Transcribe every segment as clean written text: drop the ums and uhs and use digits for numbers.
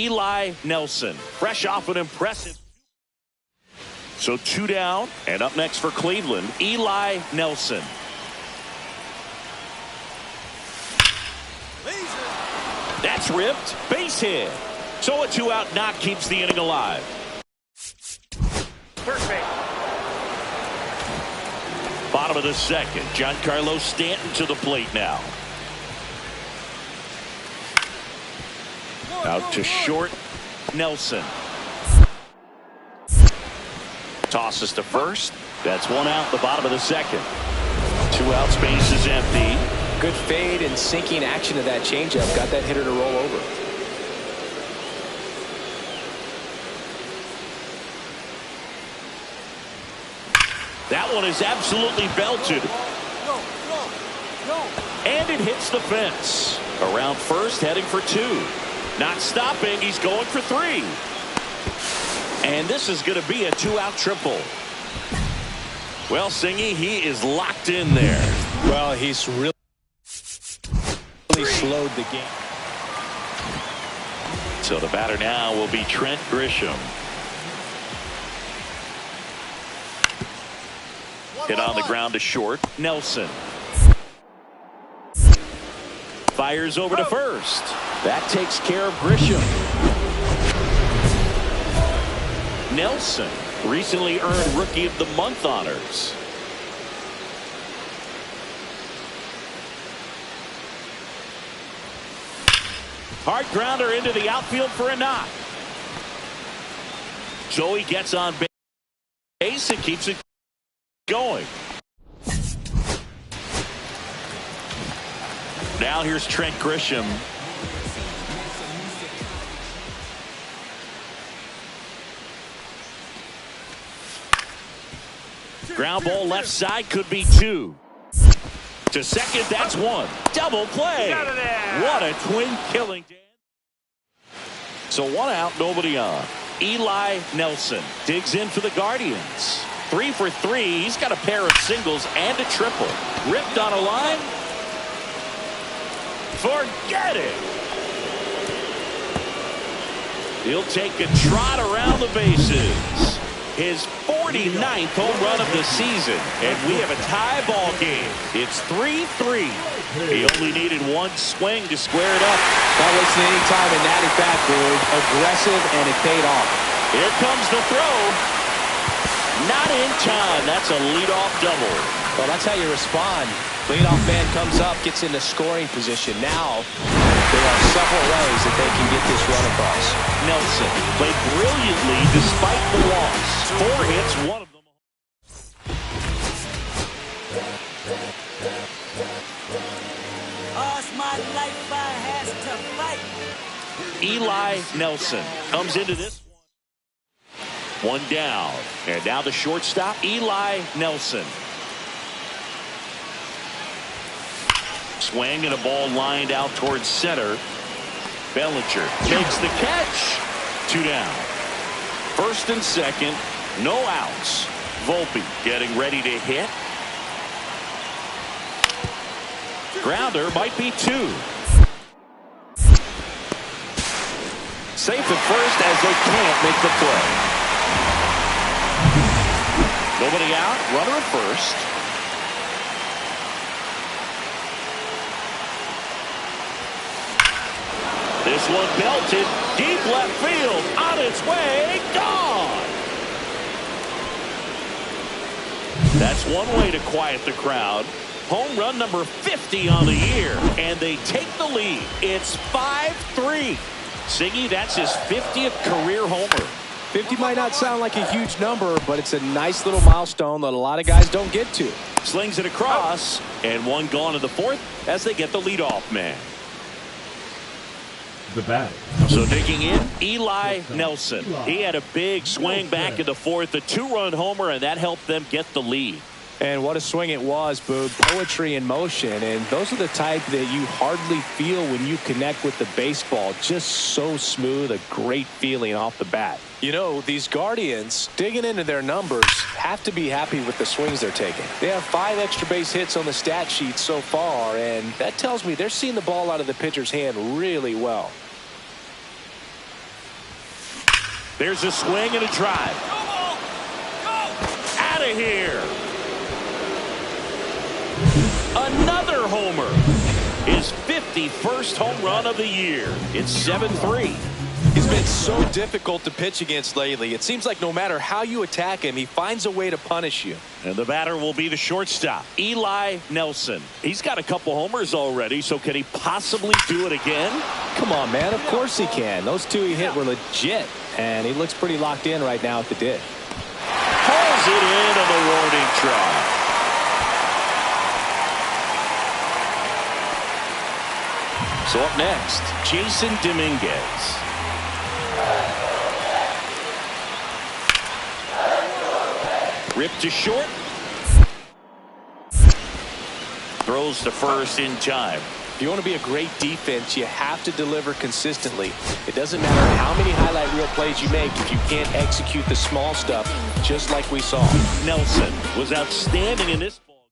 Eli Nelson, fresh off an impressive. So 2 down, and up next for Cleveland, Eli Nelson. That's ripped, base hit. So a 2-out knock keeps the inning alive. Perfect. Bottom of the second, Giancarlo Stanton to the plate now. Out to short, Nelson. Tosses to first. That's 1 out, the bottom of the second. 2 outs, base is empty. Good fade and sinking action of that changeup. Got that hitter to roll over. That one is absolutely belted. And it hits the fence. Around first, heading for 2. Not stopping, he's going for 3. And this is going to be a 2-out triple. Well, Singy, he is locked in there. Well, he's really slowed the game. So the batter now will be Trent Grisham. Hit on the ground to short, Nelson. Fires over to first. That takes care of Grisham. Nelson recently earned Rookie of the Month honors. Hard grounder into the outfield for a knock. Joey gets on base and keeps it going. Now here's Trent Grisham. Ground ball left side, could be 2. To second, that's 1. Double play. What a twin killing. So 1 out, nobody on. Eli Nelson digs in for the Guardians. 3 for 3. He's got a pair of singles and a triple. Ripped on a line. Forget it. He'll take a trot around the bases. His 49th home run of the season, and we have a tie ball game. It's 3-3. He only needed 1 swing to square it up. Not wasting any time in that at bat, Bword. Aggressive, and it paid off. Here comes the throw. Not in time. That's a leadoff double. Well, that's how you respond. Leadoff man comes up, gets into scoring position. Now, there are several ways that they can get this run across. Nelson played brilliantly despite the loss. 4 hits, 1 of them. All's my life I has to fight. Eli Nelson comes into this one. 1 down. And now the shortstop, Eli Nelson. Swing and a ball lined out towards center. Bellinger makes the catch. 2 down. First and second, no outs. Volpe getting ready to hit. Grounder might be 2. Safe at first as they can't make the play. Nobody out, runner at first. This one belted, deep left field, on its way, gone! That's one way to quiet the crowd. Home run number 50 on the year, and they take the lead. It's 5-3. Siggy, that's his 50th career homer. 50 might not sound like a huge number, but it's a nice little milestone that a lot of guys don't get to. Slings it across, and 1 gone in the 4th as they get the leadoff man. The bat. So digging in, Eli Nelson. He had a big swing back in the 4th, a 2-run homer, and that helped them get the lead. And what a swing it was, Boog. Poetry in motion. And those are the type that you hardly feel when you connect with the baseball. Just so smooth, a great feeling off the bat. You know, these Guardians, digging into their numbers, have to be happy with the swings they're taking. They have 5 extra base hits on the stat sheet so far, and that tells me they're seeing the ball out of the pitcher's hand really well. There's a swing and a drive. Out of here. Another homer. His 51st home run of the year. It's 7-3. He's been so difficult to pitch against lately. It seems like no matter how you attack him, he finds a way to punish you. And the batter will be the shortstop, Eli Nelson. He's got a couple homers already, so can he possibly do it again? Come on, man. Of course he can. Those two he hit were legit, and he looks pretty locked in right now at the dish. Pulls it in on the warning track. So up next, Jason Dominguez. Ripped to short. Throws to first in time. If you want to be a great defense, you have to deliver consistently. It doesn't matter how many highlight reel plays you make if you can't execute the small stuff, just like we saw. Nelson was outstanding in this ball.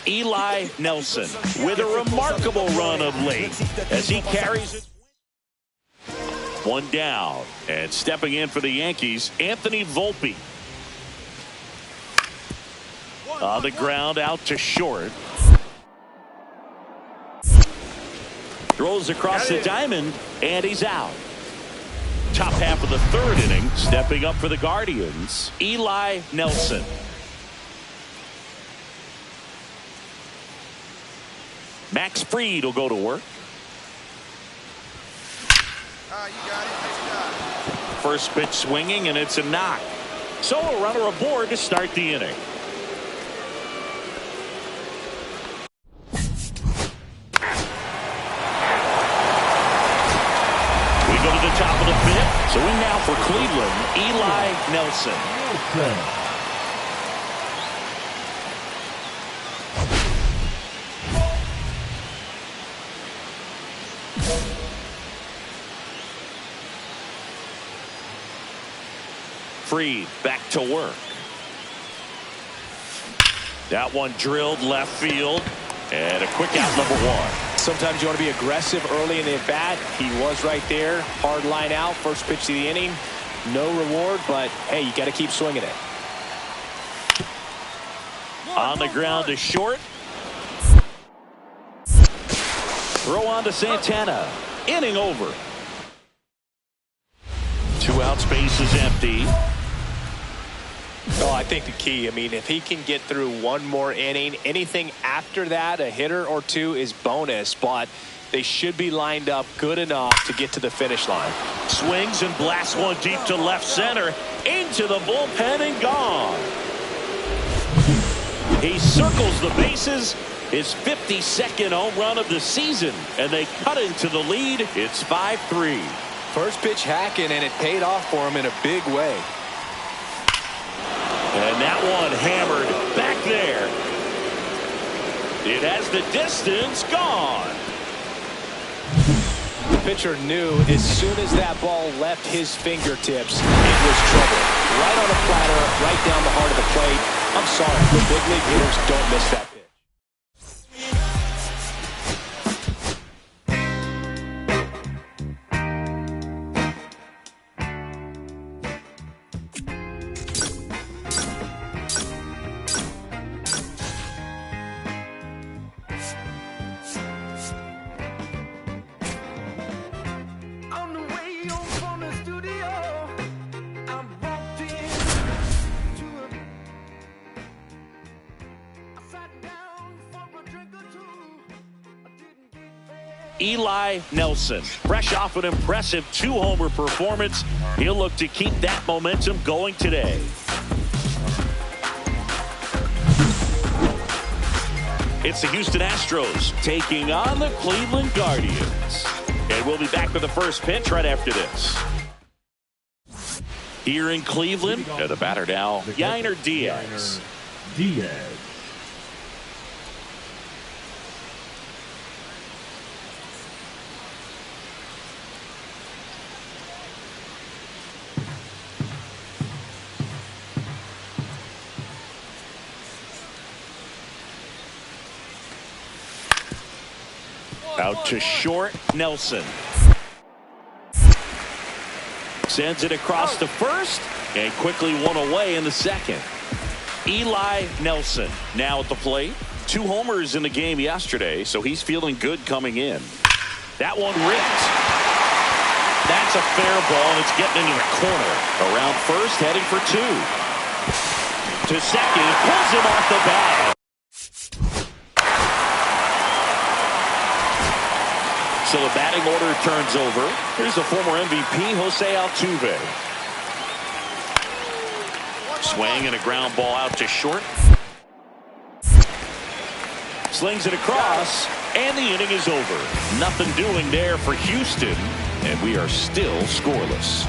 Eli Nelson with a remarkable run of late as he carries it. One down, and stepping in for the Yankees, Anthony Volpe. On the ground, out to short. Throws across the diamond, and he's out. Top half of the third inning, stepping up for the Guardians, Eli Nelson. Max Fried will go to work. You got it. Nice job. First pitch swinging, and it's a knock. So a runner aboard to start the inning. We go to the top of the fifth. So in now for Cleveland, Eli Nelson. Fried back to work. That one drilled left field, and a quick out, number one. Sometimes you want to be aggressive early in the at-bat. He was right there. Hard line out. First pitch to the inning. No reward, but hey, you got to keep swinging it. On the ground to short. Throw on to Santana. Inning over. 2 out, space is empty. Oh, I think the key, I mean, if he can get through one more inning, anything after that, a hitter or two is bonus, but they should be lined up good enough to get to the finish line. Swings and blasts one deep to left center, into the bullpen and gone. He circles the bases, his 52nd home run of the season, and they cut into the lead. It's 5-3. First pitch hacking, and it paid off for him in a big way. And that one hammered back there. It has the distance gone. The pitcher knew as soon as that ball left his fingertips, it was trouble. Right on the platter, right down the heart of the plate. I'm sorry, the big league hitters don't miss that pitch. Eli Nelson, fresh off an impressive 2-homer performance. He'll look to keep that momentum going today. It's the Houston Astros taking on the Cleveland Guardians. And we'll be back with the first pitch right after this. Here in Cleveland, the batter now, Yainer Diaz. Out to short, Nelson. Sends it across to first and quickly one away in the second. Eli Nelson now at the plate. 2 homers in the game yesterday, so he's feeling good coming in. That one ripped. That's a fair ball, and it's getting into the corner. Around first, heading for 2. To second, pulls him off the bat. So the batting order turns over. Here's the former MVP, Jose Altuve. Swing and a ground ball out to short. Slings it across, and the inning is over. Nothing doing there for Houston, and we are still scoreless.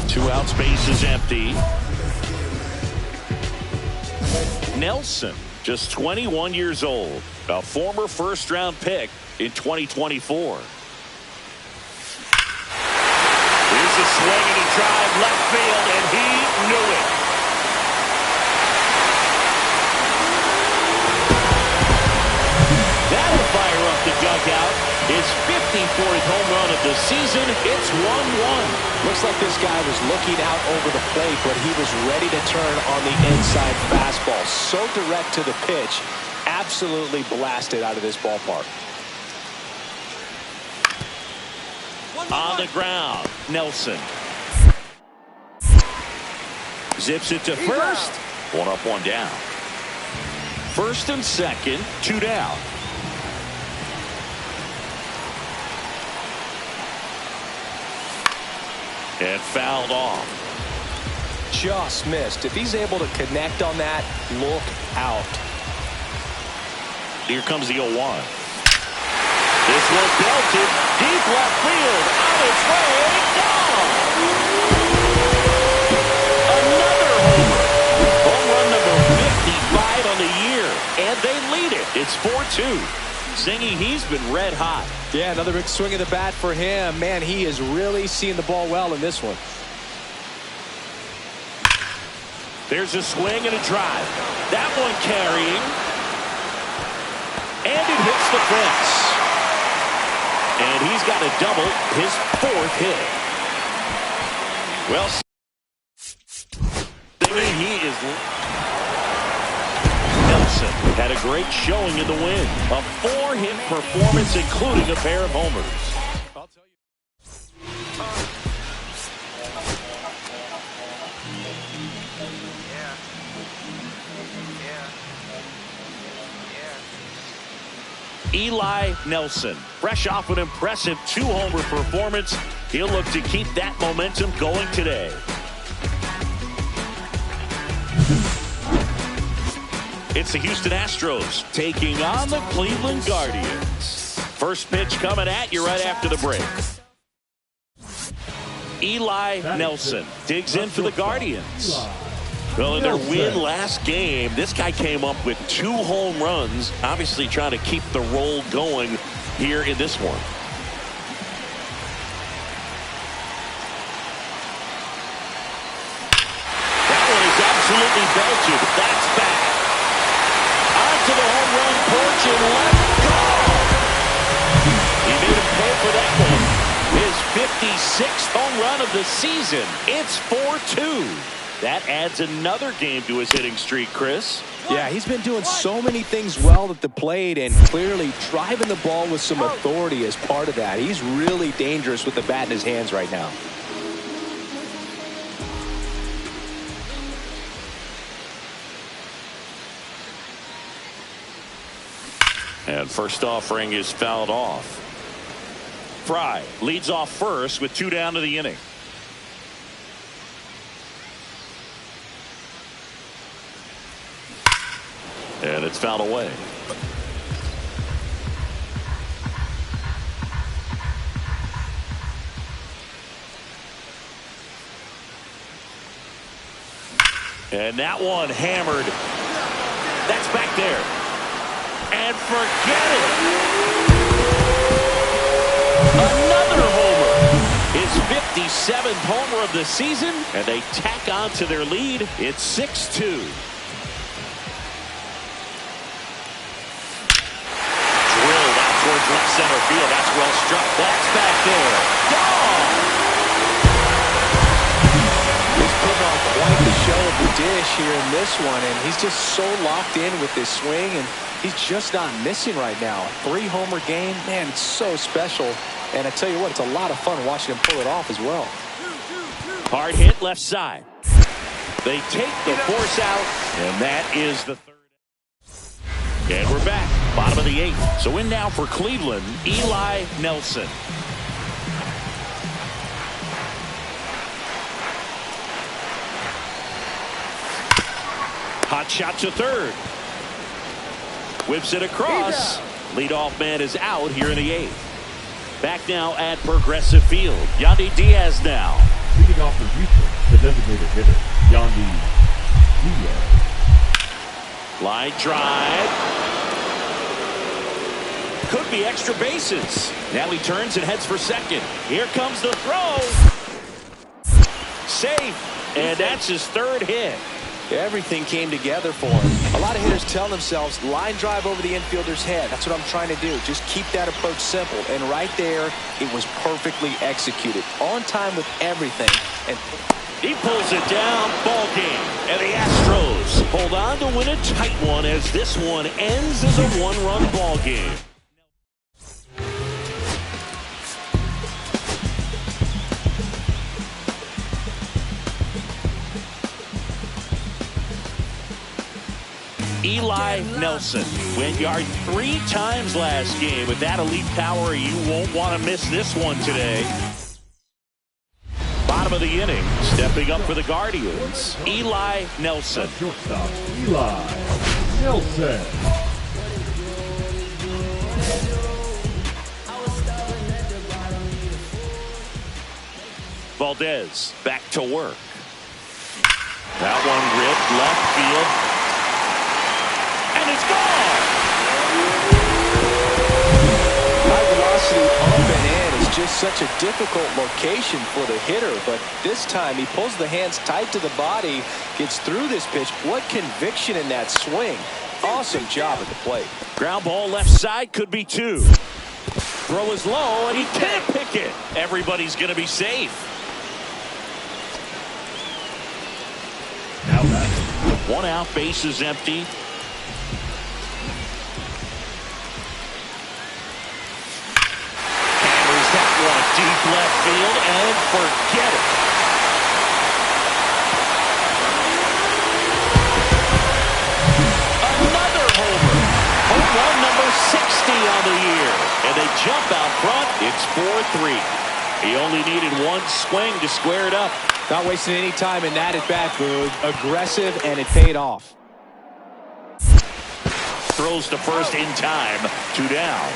2 outs, base is empty. Nelson, just 21 years old, a former first-round pick in 2024. Here's a swing and a drive left field, and he knew it. That'll fire up the dugout. His 54th home run of the season. It's 1-1. Looks like this guy was looking out over the plate, but he was ready to turn on the inside fastball. So direct to the pitch. Absolutely blasted out of this ballpark. On the ground, Nelson. Zips it to first. 1 up, 1 down. First and second, 2 down. And fouled off. Just missed. If he's able to connect on that, look out. Here comes the 0-1. This one belted deep left field. On its way, gone. Another homer. Home run number 55 on the year. And they lead it. It's 4-2. Zingy, he's been red hot. Yeah, another big swing of the bat for him. Man, he is really seeing the ball well in this one. There's a swing and a drive. That one carrying. And it hits the fence. And he's got a double, his 4th hit. Well, he is... Nelson had a great showing in the win. A 4-hit performance, including a pair of homers. I'll tell you. Eli Nelson, fresh off an impressive 2-homer performance. He'll look to keep that momentum going today. It's the Houston Astros taking on the Cleveland Guardians. First pitch coming at you right after the break. Eli Nelson digs in for the Guardians. Well, in their win last game, this guy came up with 2 home runs, obviously trying to keep the roll going here in this one. That one is absolutely belted. That's back. Onto the home run porch and left go. He made him pay for that one. His 56th home run of the season. It's 4-2. That adds another game to his hitting streak, Chris. Yeah, he's been doing so many things well at the plate and clearly driving the ball with some authority as part of that. He's really dangerous with the bat in his hands right now. And first offering is fouled off. Fry leads off first with 2 down to the inning. And it's fouled away. And that one hammered. That's back there. And forget it. Another homer. His 57th homer of the season. And they tack on to their lead. It's 6-2. towards left center field. That's well struck. That's back there. Gone! He's putting on quite the show of the dish here in this one, and he's just so locked in with this swing, and he's just not missing right now. 3-homer game, man, it's so special. And I tell you what, it's a lot of fun watching him pull it off as well. Hard hit left side. They take the force out, and that is the third. And we're back, bottom of the 8th. So in now for Cleveland, Eli Nelson. Hot shot to third. Whips it across. Leadoff man is out here in the 8th. Back now at Progressive Field. Yandy Diaz now. Leading off the Houston, the designated hitter, Yandy Diaz. Line drive. Could be extra bases. Now he turns and heads for second. Here comes the throw. Safe. And that's his third hit. Everything came together for him. A lot of hitters tell themselves, line drive over the infielder's head. That's what I'm trying to do. Just keep that approach simple. And right there, it was perfectly executed. On time with everything. And he pulls it down. Ball game. And the Astros hold on to win a tight one as this one ends as a one-run ball game. Eli Nelson went yard 3 times last game. With that elite power, you won't want to miss this one today. Bottom of the inning, stepping up for the Guardians, Eli Nelson. Shortstop, Eli Nelson. Valdez back to work. That one ripped left field. And it's gone! high velocity up and in is just such a difficult location for the hitter, but this time he pulls the hands tight to the body, gets through this pitch. What conviction in that swing. Awesome job at the plate. Ground ball left side, could be 2. Throw is low, and he can't pick it. Everybody's going to be safe. Now back. 1 out, base is empty. Hammers that one deep left field, and forget it. Another homer. Home run number 60 on the year. And they jump out front. It's 4-3. He only needed 1 swing to square it up. Not wasting any time in that at bat, Boog. Aggressive, and it paid off. Throws to first in time. 2 down.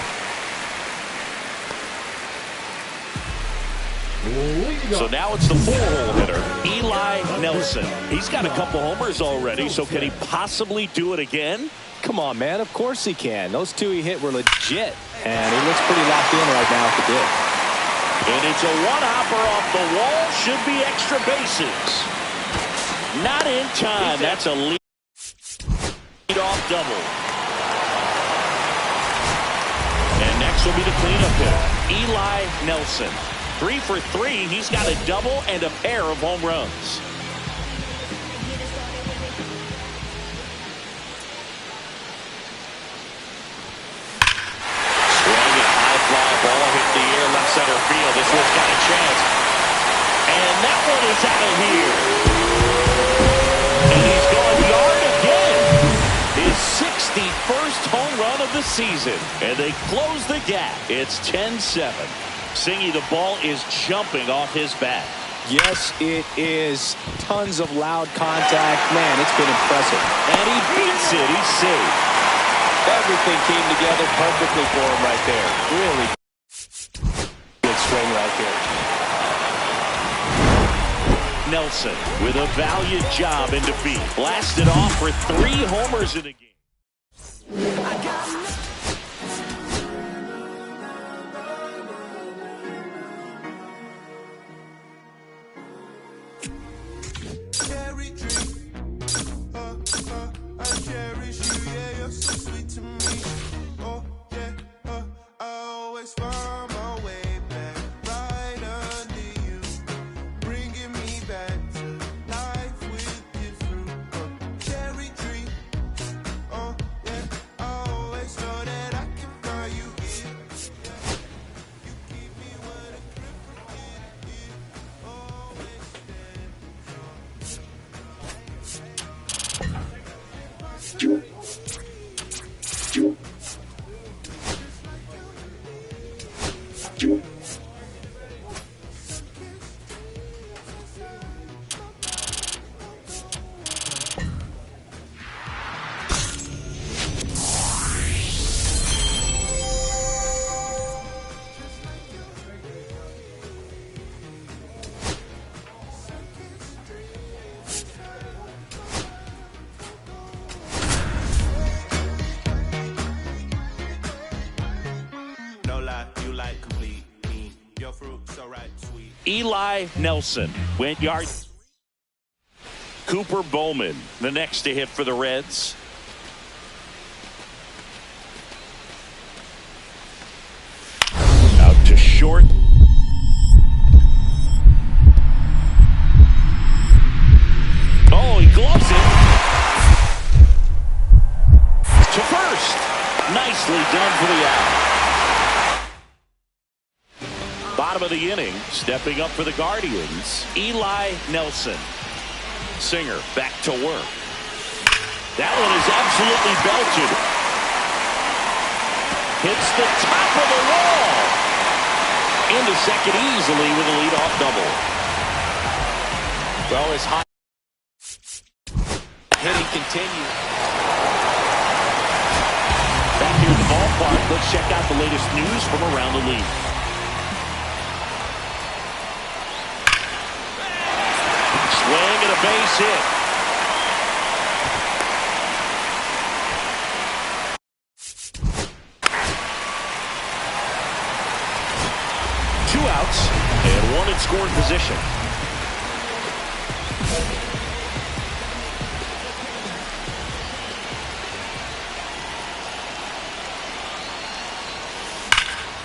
So now it's the 4-hole hitter, Eli Nelson. He's got a couple homers already, so can he possibly do it again? Come on, man. Of course he can. Those 2 he hit were legit, and he looks pretty locked in right now at the bit. And it's a one-hopper off the wall. Should be extra bases. Not in time. That's a lead-off double. And next will be the cleanup hitter, Eli Nelson. 3 for 3. He's got a double and a pair of home runs. Ball hit the air, left center field. This one's got a chance. And that one is out of here. And he's gone yard again. His 61st home run of the season. And they close the gap. It's 10-7. Singy, the ball is jumping off his bat. Yes, it is. Tons of loud contact. Man, it's been impressive. And he beats it. He's safe. Everything came together perfectly for him right there. Really good swing right there. Nelson with a valiant job in defeat. Blasted off for 3 homers in the game. Cherry tree, I cherish you, yeah, you're so sweet to me. Oh, yeah, Eli Nelson went yards. Cooper Bowman, the next to hit for the Reds. Out to short. Oh, he gloves it. To first. Nicely done for the out. Bottom of the inning, stepping up for the Guardians, Eli Nelson. Singer back to work. That one is absolutely belted. Hits the top of the wall. Into second easily with a leadoff double. Well, his hot hitting continues. Back here at the ballpark, let's check out the latest news from around the league. Swing and a base hit. Two outs and one in scoring position.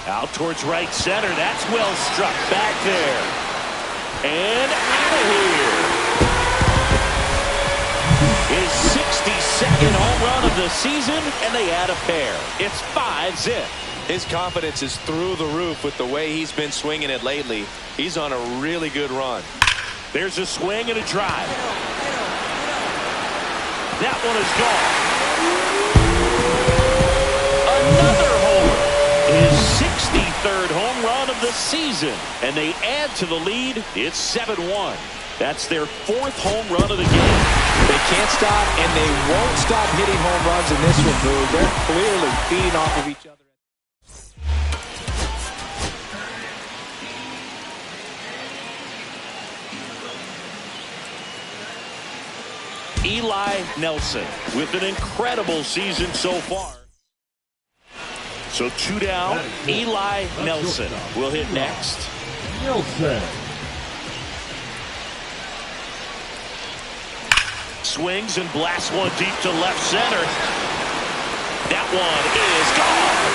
Out towards right center. That's well struck back there. And out of here. His 62nd home run of the season, and they add a pair. It's 5-zip. His confidence is through the roof with the way he's been swinging it lately. He's on a really good run. There's a swing and a drive. That one is gone. Another homer. His 63rd home run of the season. And they add to the lead. It's 7-1. That's their 4th home run of the game. They can't stop, and they won't stop hitting home runs in this one, Boo. They're clearly feeding off of each other. Eli Nelson with an incredible season so far. So 2 down. Eli Nelson will hit next. Nelson. Swings and blasts one deep to left center. That one is gone.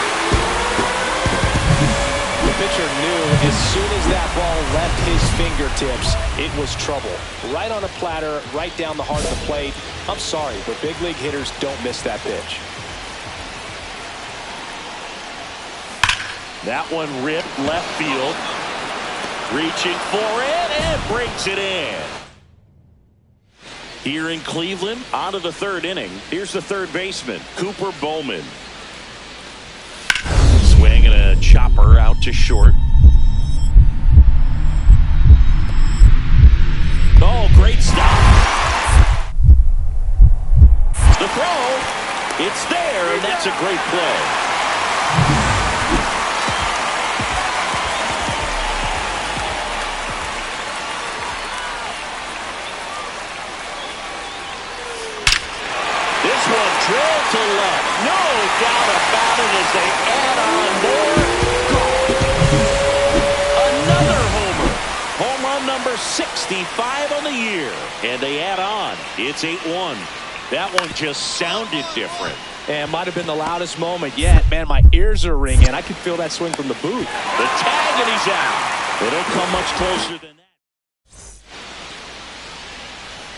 The pitcher knew as soon as that ball left his fingertips, it was trouble. Right on a platter, right down the heart of the plate. I'm sorry, but big league hitters don't miss that pitch. That one ripped left field. Reaching for it and brings it in. Here in Cleveland, on to the 3rd inning. Here's the 3rd baseman, Cooper Bowman. Swing and a chopper out to short. Oh, great stop. The throw, it's there, and that's a great play. Drill to left. No doubt about it as they add on more. Another homer. Home run number 65 on the year. And they add on. It's 8-1. That one just sounded different. And might have been the loudest moment yet. Man, my ears are ringing. I could feel that swing from the booth. The tag and he's out. They don't come much closer than that.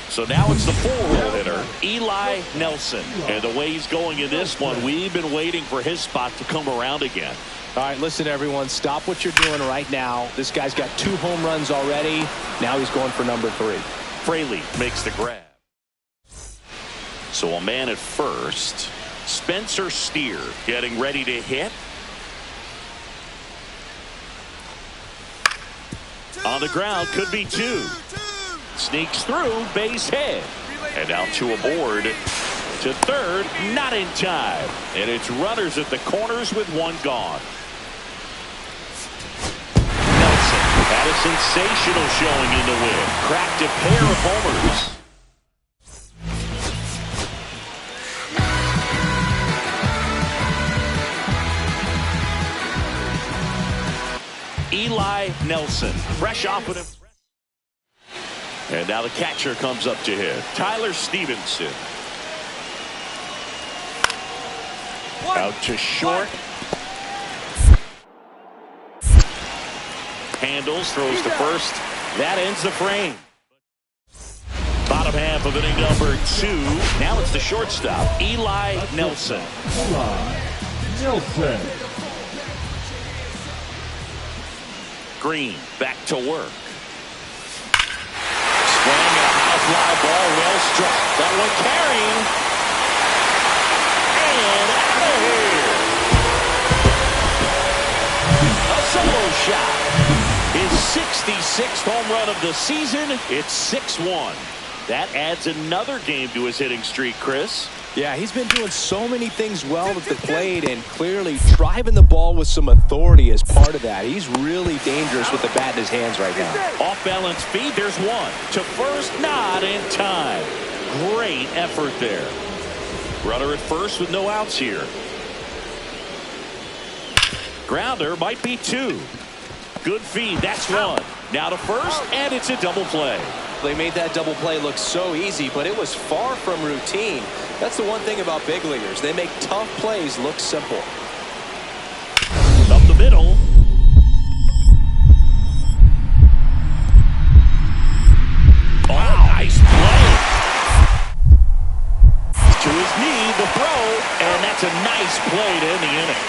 So now it's the 4-hole hitter, Eli Nelson. And the way he's going in this one, we've been waiting for his spot to come around again. All right, listen, everyone. Stop what you're doing right now. This guy's got 2 home runs already. Now he's going for number 3. Fraley makes the grab. So a man at first. Spencer Steer getting ready to hit. On the ground, could be 2. Sneaks through, base hit. And now to a board. To third, not in time. And it's runners at the corners with 1 gone. Nelson had a sensational showing in the win. Cracked a pair of homers. Eli Nelson, fresh off of him. And now the catcher comes up to hit. Tyler Stevenson. Out to short. Handles, throws to first. That ends the frame. Bottom half of inning number 2. Now it's the shortstop, Eli Nelson. Eli Nelson. Green back to work. Swing and a high fly ball, well struck. That one carrying. And out of here. A solo shot. His 66th home run of the season. It's 6-1. That adds another game to his hitting streak, Chris. Yeah, he's been doing so many things well at the plate and clearly driving the ball with some authority as part of that. He's really dangerous with the bat in his hands right now. Off balance feed, there's 1. To first, not in time. Great effort there. Runner at first with no outs here. Grounder might be 2. Good feed, that's 1. Now to first, and it's a double play. They made that double play look so easy, but it was far from routine. That's the one thing about big leaguers. They make tough plays look simple. Up the middle. Oh, nice play. To his knee, the throw, and that's a nice play to end the inning.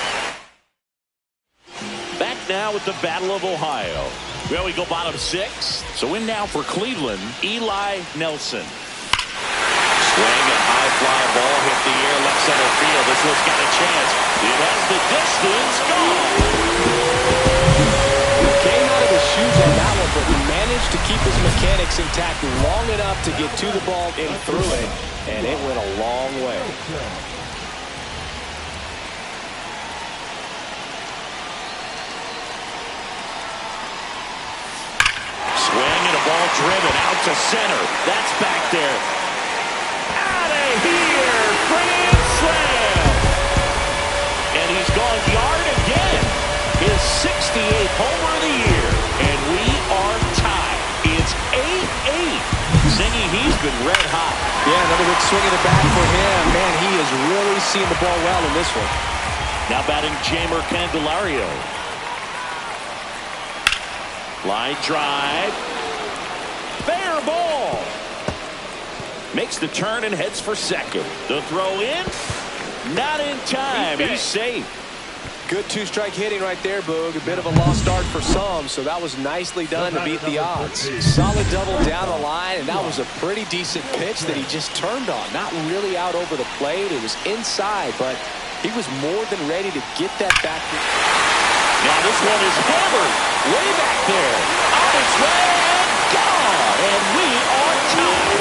Back now with the Battle of Ohio. Well, we go bottom 6. So in now for Cleveland, Eli Nelson. Swing and high fly ball hit the air left center field. This one's got a chance. It has the distance. Gone. He came out of his shoes on that one, but he managed to keep his mechanics intact long enough to get to the ball and through it, and it went a long way. Swing and a ball driven out to center. That's back there. Out of here. Grand slam. And he's gone yard again. His 68th homer of the year. And we are tied. It's 8-8. Zingy, he's been red hot. Yeah, another good swing of the bat for him. Man, he has really seen the ball well in this one. Now batting Jamer Candelario. Line drive. Fair ball. Makes the turn and heads for second. The throw in. Not in time. He's safe. Good 2-strike hitting right there, Boog. A bit of a lost start for some, so that was nicely done to beat the odds. Solid double down the line, and that was a pretty decent pitch that he just turned on. Not really out over the plate. It was inside, but he was more than ready to get that back. Now this one is hammered. Way back there. On its way and gone. And we are tied.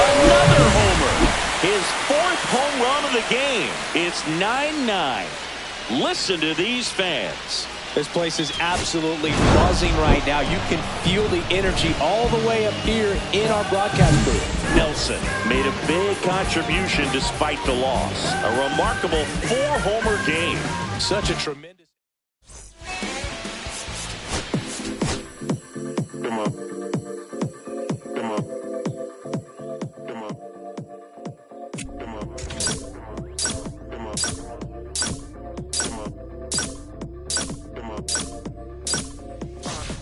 Another homer. His 4th home run of the game. It's 9-9. Listen to these fans. This place is absolutely buzzing right now. You can feel the energy all the way up here in our broadcast booth. Nelson made a big contribution despite the loss. A remarkable 4-homer game. Such a tremendous... Come on. Come on. Come on. Come on. Come on. Come on. Come on.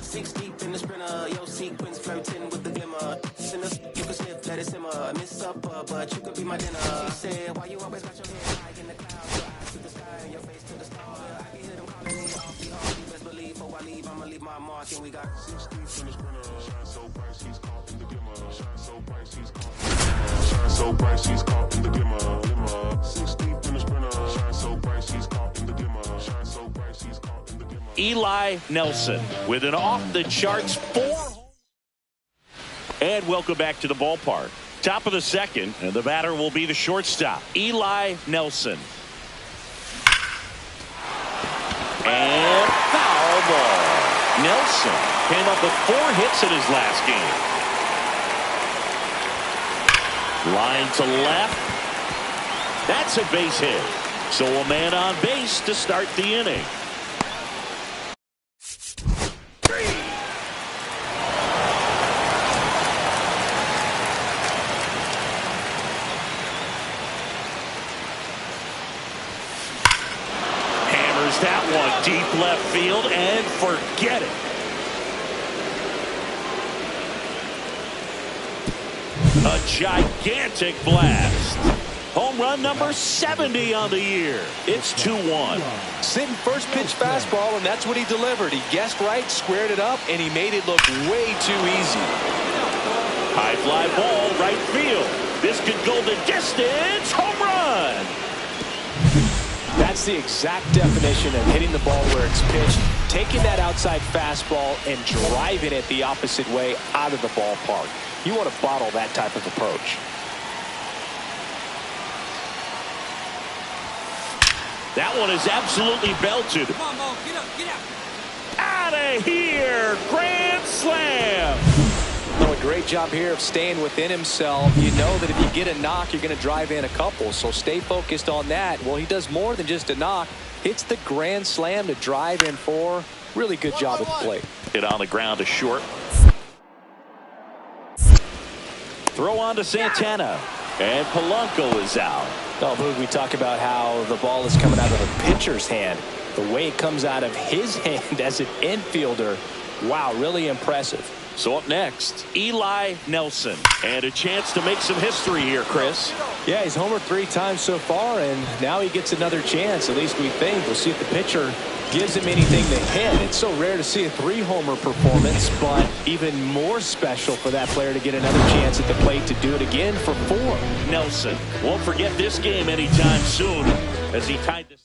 6 deep in the sprinter, yo sequence flirting with the glimmer. Sinners, you can sniff, let it simmer. Miss supper, but you could be my dinner. She said, why you always got your head high in the clouds? Your eyes to the sky and your face to the stars. I can hear them calling me off the heart. You best believe before I leave, I'ma leave my mark. And we got 6 deep in the sprinter. Shine so bright, she's caught in the glimmer. Shine so bright, she's caught in the glimmer. Shine so bright, she's caught in the glimmer. 6 deep in the sprinter. Shine so bright, she's caught in the glimmer. Shine so bright, she's caught in the glimmer. Eli Nelson with an off-the-charts 4. And welcome back to the ballpark. Top of the second, and the batter will be the shortstop, Eli Nelson. And foul ball. Nelson came up with 4 hits in his last game. Line to left. That's a base hit. So a man on base to start the inning. Hammers that one deep left field and forget it. A gigantic blast. Home run number 70 on the year. It's 2-1. Sitting first pitch fastball, and that's what he delivered. He guessed right, squared it up, and he made it look way too easy. High fly ball, right field. This could go the distance. Home run. That's the exact definition of hitting the ball where it's pitched, taking that outside fastball and driving it the opposite way out of the ballpark. You want to bottle that type of approach. That one is absolutely belted. Come on, Mo. Get up, get up. Out of here. Grand slam. A great job here of staying within himself. You know that if you get a knock, you're going to drive in a couple. So stay focused on that. Well, he does more than just a knock. Hits the grand slam to drive in 4. Really good job at the plate. Hit on the ground to short. Throw on to Santana. And Polanco is out. Oh, Boog, we talk about how the ball is coming out of the pitcher's hand. The way it comes out of his hand as an infielder. Wow, really impressive. So up next, Eli Nelson. And a chance to make some history here, Chris. Yeah, he's homered 3 times so far, and now he gets another chance. At least we think. We'll see if the pitcher gives him anything to hit. It's so rare to see a 3-homer performance, but even more special for that player to get another chance at the plate to do it again for 4. Nelson won't forget this game anytime soon as he tied this.